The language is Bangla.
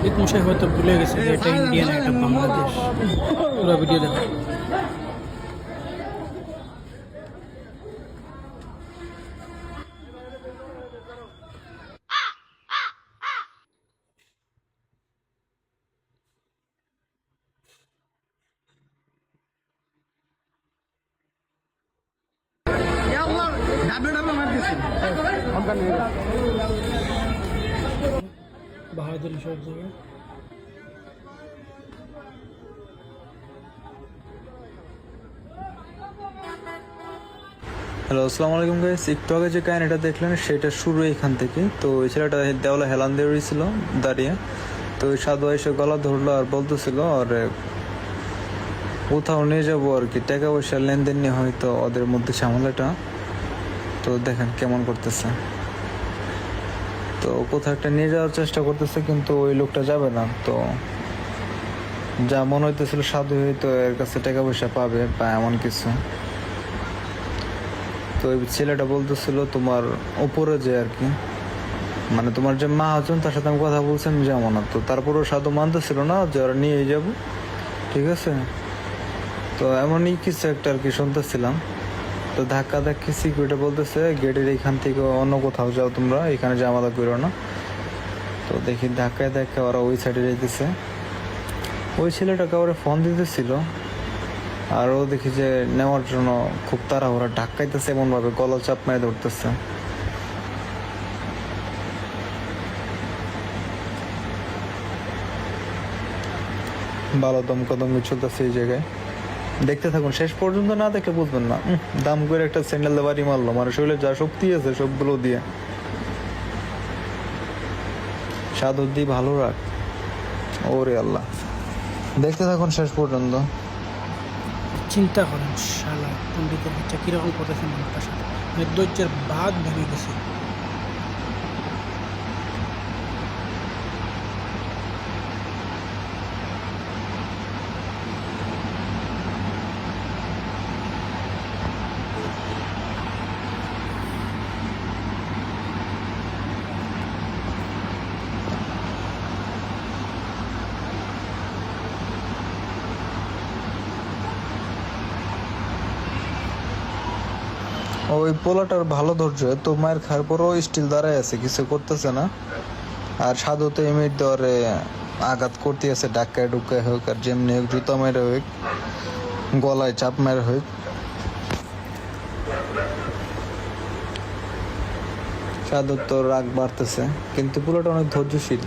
পণ্ডিত মশাই হয়তো ভুলে গেছে যে এটা ইন্ডিয়া না, এটা বাংলাদেশ। পুরো ভিডিও দেখো। বাহাদুর সব জায়গায় হ্যালো, আসসালামু আলাইকুম গাইস। একটু আগে যে কাহিনীটা দেখলেন সেটা শুরু এখান থেকে। তো ওই ছেলেটা দেওয়ালে হেলান দিয়ে রয়েছিল দাঁড়িয়ে। তো ওই সাধু এসে গলা ধরলো আর বলতেছিল আর কোথাও নিয়ে যাবো আর কি, টাকা পয়সা লেনদেন নিয়ে হয়তো ওদের মধ্যে ঝামেলাটা। তো দেখেন কেমন করতেছে। তো কোথাও একটা নিয়ে যাওয়ার চেষ্টা করতেছে, কিন্তু ওই লোকটা যাবে না। তো যা মনে হইতেছিল সাধু হয়তো এর কাছে টাকা পয়সা পাবে বা এমন কিছু। তো ওই ছেলেটা বলতেছিল তোমার উপরে যে আর কি, মানে তোমার যে মা আছেন তার সাথে আমি কথা বলছি, আমি যাবো না। তো তারপরেও সাধু মানতেছিল না যে ওরা নিয়ে যাব, ঠিক আছে। তো এমনই কিছু একটা আর কি শুনতেছিলাম। তো ধাক্কা ধাক্কি সিকিউরিটি বলতেছে গেটের এখান থেকে অন্য কোথাও যাও, তোমরা এখানে জামালা করো না। তো দেখি ধাক্কায় ধাক্কা ওরা ওই সাইডে যাইতেছে। ওই ছেলেটাকে ওরা ফোন দিতেছিল, আর ও দেখি যে নেওয়ার জন্য খুব তাড়াহুড়া ধাক্কাইতেছে, এমনভাবে গলা চাপ মেরে ধরতেছে। ভালো দমকদমে চলতেছে এই জায়গায়। দেখতে থাকুন, শেষ পর্যন্ত না দেখলে বুঝবেন না। দাম করে একটা স্যান্ডেল বাড়ি মারলো, মানে শরীরে যা শক্তি আছে সবগুলো দিয়ে। সাধুদ্দি ভালো রাখ। ওরে আল্লাহ, দেখতে থাকুন শেষ পর্যন্ত। চিন্তা করেন শালা পণ্ডিতের বাচ্চা কীরকম করতেছে মানুষটার সাথে, ধৈর্যের বাদ ভেঙে গেছে। ওই পোলাটার ভালো ধৈর্য, তো মায়ের খাওয়ার পরও স্টিল দাঁড়ায় আছে, কিছু করতেছে না। আর সাধু তো এমনি দরে আঘাত করতে আছে, ডাক্কায় ডুক্কায় হোক আর যেমনি হোক, জুতা মেরে হোক, গলায় চাপ মেরে হোক। সাধুর তো রাগ বাড়তেছে, কিন্তু পোলাটা অনেক ধৈর্যশীল।